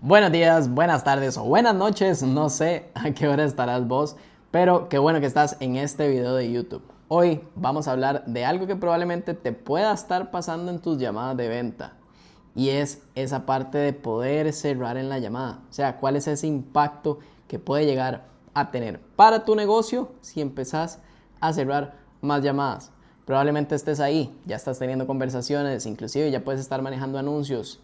Buenos días, buenas tardes o buenas noches, no sé a qué hora estarás vos, pero qué bueno que estás en este video de YouTube. Hoy vamos a hablar de algo que probablemente te pueda estar pasando en tus llamadas de venta y es esa parte de poder cerrar en la llamada. O sea, cuál es ese impacto que puede llegar a tener para tu negocio si empezás a cerrar más llamadas. Probablemente estés ahí, ya estás teniendo conversaciones, inclusive ya puedes estar manejando anuncios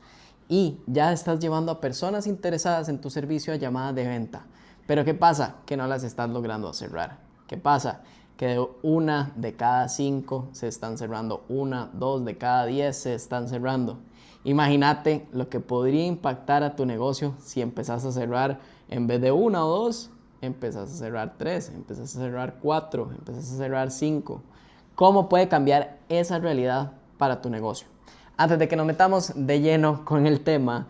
y ya estás llevando a personas interesadas en tu servicio a llamadas de venta. Pero ¿qué pasa? Que no las estás logrando cerrar. ¿Qué pasa? Que de 1 de cada 5 se están cerrando, 2 de cada 10 se están cerrando. Imagínate lo que podría impactar a tu negocio si empezás a cerrar en vez de 1 o 2, empezás a cerrar 3, empezás a cerrar 4, empezás a cerrar 5. ¿Cómo puede cambiar esa realidad para tu negocio? Antes de que nos metamos de lleno con el tema,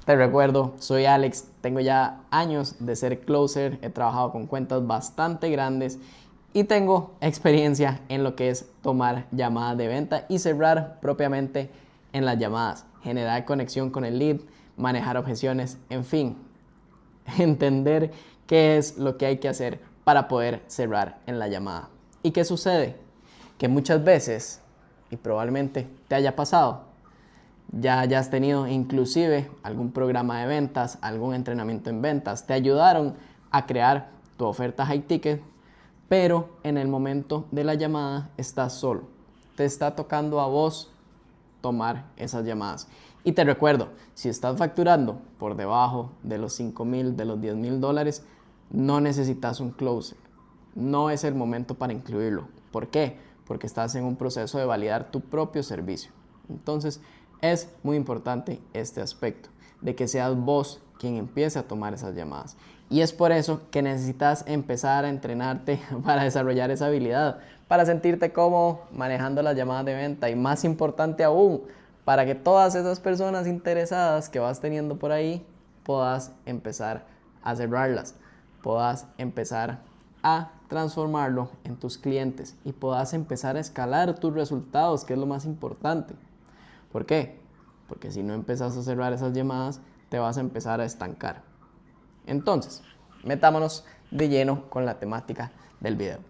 te recuerdo, soy Alex, tengo ya años de ser closer, he trabajado con cuentas bastante grandes y tengo experiencia en lo que es tomar llamadas de venta y cerrar propiamente en las llamadas, generar conexión con el lead, manejar objeciones, en fin, entender qué es lo que hay que hacer para poder cerrar en la llamada. ¿Y qué sucede? Que muchas veces, y probablemente te haya pasado, ya hayas tenido inclusive algún programa de ventas, algún entrenamiento en ventas, te ayudaron a crear tu oferta high ticket, pero en el momento de la llamada estás solo. Te está tocando a vos tomar esas llamadas. Y te recuerdo, si estás facturando por debajo de los 5,000, de los 10,000 dólares, no necesitas un closer. No es el momento para incluirlo. ¿Por qué? Porque estás en un proceso de validar tu propio servicio. Entonces, es muy importante este aspecto, de que seas vos quien empiece a tomar esas llamadas. Y es por eso que necesitas empezar a entrenarte para desarrollar esa habilidad, para sentirte cómodo manejando las llamadas de venta y más importante aún, para que todas esas personas interesadas que vas teniendo por ahí puedas empezar a cerrarlas, puedas empezar a transformarlo en tus clientes y puedas empezar a escalar tus resultados, que es lo más importante. ¿Por qué? Porque si no empezás a cerrar esas llamadas, te vas a empezar a estancar. Entonces, metámonos de lleno con la temática del video.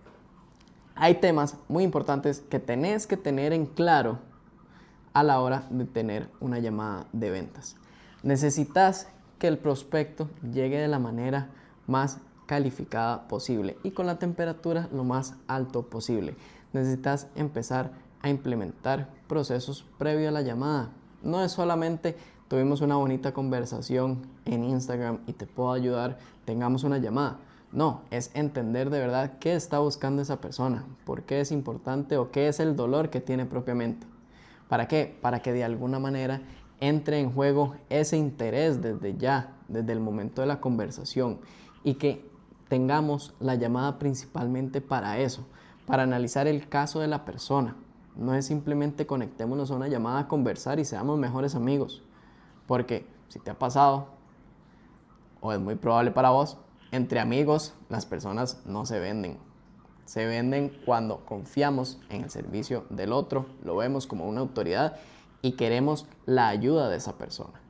Hay temas muy importantes que tenés que tener en claro a la hora de tener una llamada de ventas. Necesitas que el prospecto llegue de la manera más calificada posible y con la temperatura lo más alto posible. Necesitas empezar a implementar procesos previo a la llamada. No es solamente tuvimos una bonita conversación en Instagram y te puedo ayudar, tengamos una llamada. No, es entender de verdad qué está buscando esa persona, por qué es importante o qué es el dolor que tiene propiamente. ¿Para qué? Para que de alguna manera entre en juego ese interés desde ya, desde el momento de la conversación y que tengamos la llamada principalmente para eso, para analizar el caso de la persona. No es simplemente conectémonos a una llamada a conversar y seamos mejores amigos. Porque si te ha pasado, o es muy probable para vos, entre amigos las personas no se venden. Se venden cuando confiamos en el servicio del otro, lo vemos como una autoridad y queremos la ayuda de esa persona.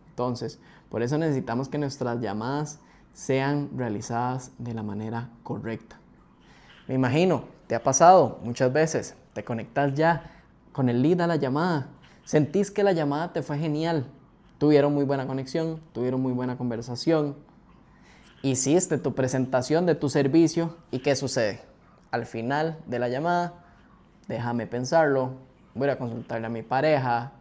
Entonces, por eso necesitamos que nuestras llamadas sean realizadas de la manera correcta. Me imagino, te ha pasado muchas veces, te conectas ya con el lead a la llamada, sentís que la llamada te fue genial, tuvieron muy buena conexión, tuvieron muy buena conversación, hiciste tu presentación de tu servicio y ¿qué sucede? Al final de la llamada, déjame pensarlo, voy a consultarle a mi pareja,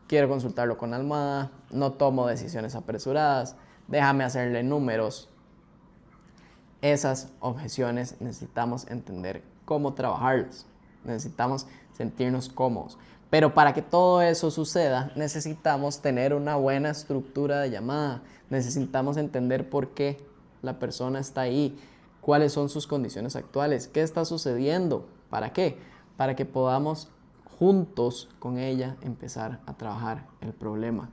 quiero consultarlo con Almada, no tomo decisiones apresuradas, déjame hacerle números. Esas objeciones necesitamos entender cómo trabajarlas, necesitamos sentirnos cómodos. Pero para que todo eso suceda, necesitamos tener una buena estructura de llamada, necesitamos entender por qué la persona está ahí, cuáles son sus condiciones actuales, qué está sucediendo, ¿para qué? Para que podamos juntos con ella empezar a trabajar el problema.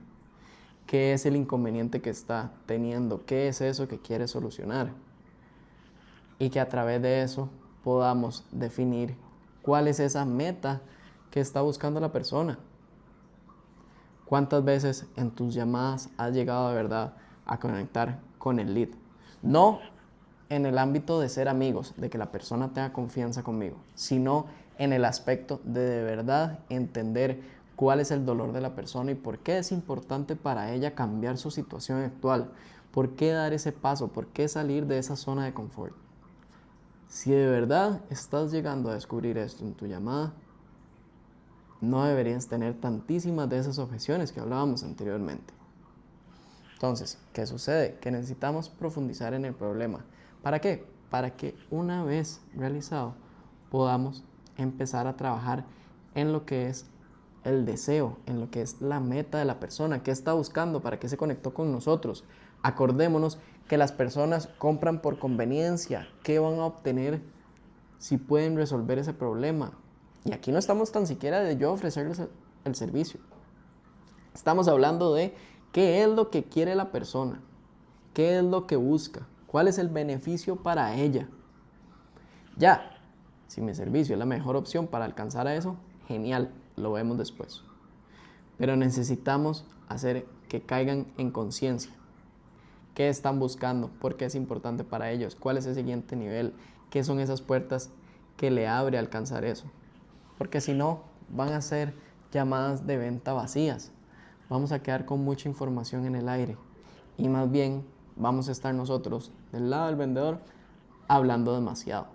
¿Qué es el inconveniente que está teniendo? ¿Qué es eso que quiere solucionar? Y que a través de eso podamos definir cuál es esa meta que está buscando la persona. ¿Cuántas veces en tus llamadas has llegado de verdad a conectar con el lead? No en el ámbito de ser amigos, de que la persona tenga confianza conmigo, sino en el aspecto de verdad entender cuál es el dolor de la persona y por qué es importante para ella cambiar su situación actual. ¿Por qué dar ese paso? ¿Por qué salir de esa zona de confort? Si de verdad estás llegando a descubrir esto en tu llamada, no deberías tener tantísimas de esas objeciones que hablábamos anteriormente. Entonces, ¿qué sucede? Que necesitamos profundizar en el problema. ¿Para qué? Para que una vez realizado podamos empezar a trabajar en lo que es el deseo, en lo que es la meta de la persona, qué está buscando, para qué se conectó con nosotros. Acordémonos que las personas compran por conveniencia, qué van a obtener si pueden resolver ese problema. Y aquí no estamos tan siquiera de yo ofrecerles el servicio. Estamos hablando de qué es lo que quiere la persona, qué es lo que busca, cuál es el beneficio para ella. Ya, si mi servicio es la mejor opción para alcanzar a eso, genial, lo vemos después. Pero necesitamos hacer que caigan en conciencia. ¿Qué están buscando? ¿Por qué es importante para ellos? ¿Cuál es el siguiente nivel? ¿Qué son esas puertas que le abre a alcanzar eso? Porque si no, van a ser llamadas de venta vacías. Vamos a quedar con mucha información en el aire. Y más bien vamos a estar nosotros, del lado del vendedor, hablando demasiado.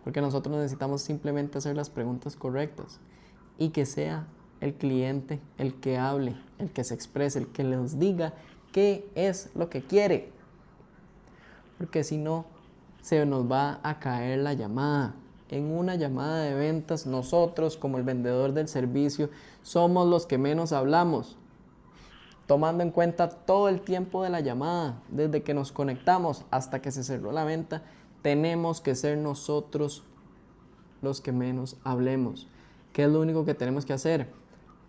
Porque nosotros necesitamos simplemente hacer las preguntas correctas. Y que sea el cliente el que hable, el que se exprese, el que les diga qué es lo que quiere. Porque si no, se nos va a caer la llamada. En una llamada de ventas, nosotros como el vendedor del servicio somos los que menos hablamos, tomando en cuenta todo el tiempo de la llamada, desde que nos conectamos hasta que se cerró la venta. Tenemos que ser nosotros los que menos hablemos. ¿Qué es lo único que tenemos que hacer?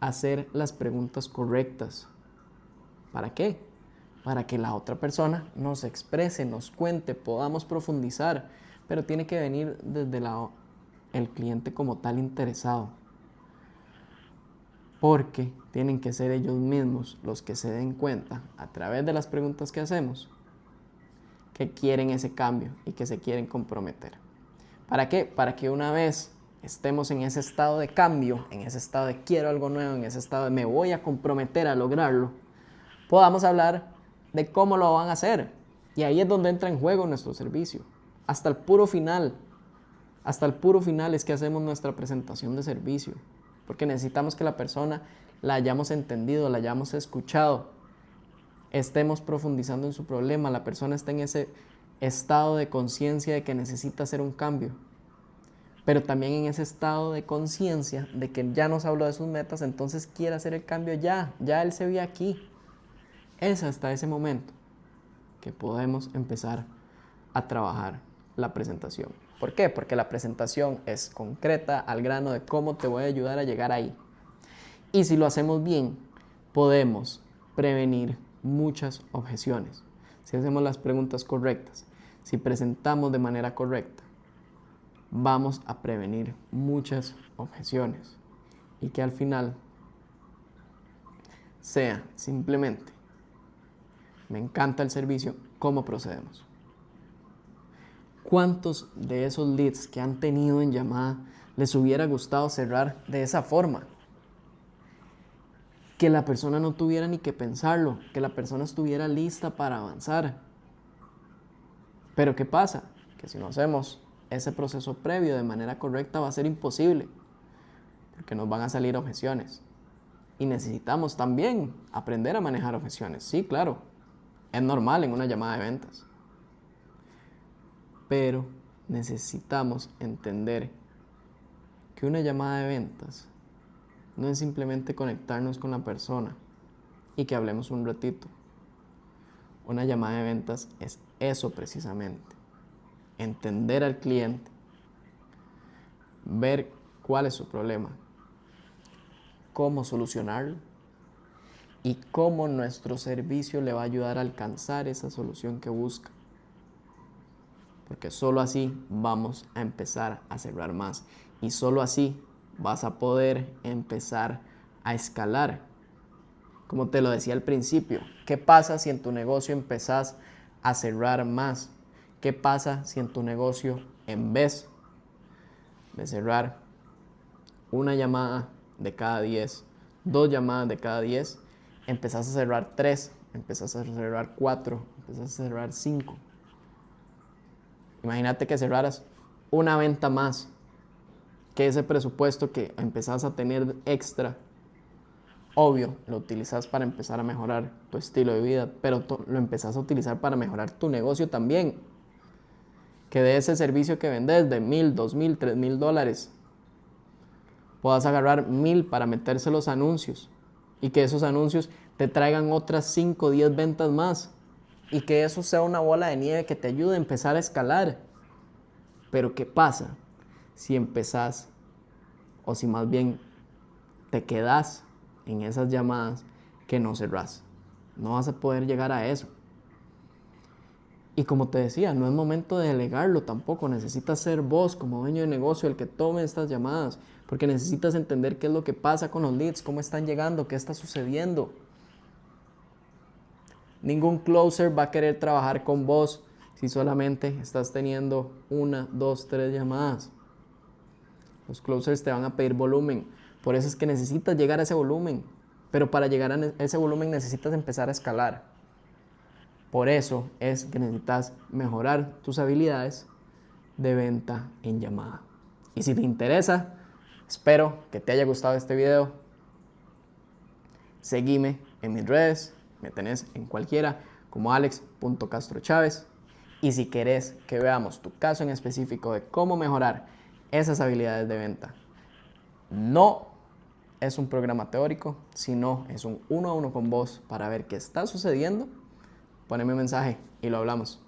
Hacer las preguntas correctas. ¿Para qué? Para que la otra persona nos exprese, nos cuente, podamos profundizar, pero tiene que venir desde el cliente como tal interesado. Porque tienen que ser ellos mismos los que se den cuenta, a través de las preguntas que hacemos, que quieren ese cambio y que se quieren comprometer. ¿Para qué? Para que una vez estemos en ese estado de cambio, en ese estado de quiero algo nuevo, en ese estado de me voy a comprometer a lograrlo, podamos hablar de cómo lo van a hacer. Y ahí es donde entra en juego nuestro servicio. Hasta el puro final es que hacemos nuestra presentación de servicio. Porque necesitamos que la persona la hayamos entendido, la hayamos escuchado, estemos profundizando en su problema, la persona está en ese estado de conciencia de que necesita hacer un cambio. Pero también en ese estado de conciencia de que ya nos habló de sus metas, entonces quiere hacer el cambio ya él se ve aquí. Es hasta ese momento que podemos empezar a trabajar la presentación. ¿Por qué? Porque la presentación es concreta, al grano de cómo te voy a ayudar a llegar ahí. Y si lo hacemos bien, podemos prevenir muchas objeciones. Si hacemos las preguntas correctas, si presentamos de manera correcta, vamos a prevenir muchas objeciones. Y que al final sea simplemente, me encanta el servicio, ¿cómo procedemos? ¿Cuántos de esos leads que han tenido en llamada les hubiera gustado cerrar de esa forma? Que la persona no tuviera ni que pensarlo, que la persona estuviera lista para avanzar. Pero ¿qué pasa? Que si no hacemos ese proceso previo de manera correcta va a ser imposible, porque nos van a salir objeciones. Y necesitamos también aprender a manejar objeciones. Sí, claro, es normal en una llamada de ventas. Pero necesitamos entender que una llamada de ventas no es simplemente conectarnos con la persona y que hablemos un ratito. Una llamada de ventas es eso precisamente. Entender al cliente, ver cuál es su problema, cómo solucionarlo y cómo nuestro servicio le va a ayudar a alcanzar esa solución que busca. Porque solo así vamos a empezar a cerrar más. Y solo así vas a poder empezar a escalar. como te lo decía al principio, ¿qué pasa si en tu negocio empezás a cerrar más? ¿Qué pasa si en tu negocio, en vez de cerrar una llamada de cada 10, 2 llamadas de cada 10, empezás a cerrar 3, empezás a cerrar 4, empezás a cerrar 5? Imagínate que cerraras una venta más, que ese presupuesto que empezás a tener extra, obvio, lo utilizas para empezar a mejorar tu estilo de vida, pero lo empezás a utilizar para mejorar tu negocio también. Que de ese servicio que vendes de $1,000, $2,000, $3,000, puedas agarrar 1,000 para meterse los anuncios y que esos anuncios te traigan otras 5 o 10 ventas más y que eso sea una bola de nieve que te ayude a empezar a escalar. Pero ¿qué pasa si empezás o si más bien te quedas en esas llamadas que no cerrás? No vas a poder llegar a eso. Y como te decía, no es momento de delegarlo tampoco. Necesitas ser vos como dueño de negocio el que tome estas llamadas, porque necesitas entender qué es lo que pasa con los leads, cómo están llegando, qué está sucediendo. Ningún closer va a querer trabajar con vos si solamente estás teniendo 1, 2, 3 llamadas. Los closers te van a pedir volumen. Por eso es que necesitas llegar a ese volumen. Pero para llegar a ese volumen necesitas empezar a escalar. Por eso es que necesitas mejorar tus habilidades de venta en llamada. Y si te interesa, espero que te haya gustado este video. Seguime en mis redes, me tenés en cualquiera como alex.castrochaves. Y si querés que veamos tu caso en específico de cómo mejorar esas habilidades de venta, no es un programa teórico, sino es un 1 a 1 con vos para ver qué está sucediendo, poneme un mensaje y lo hablamos.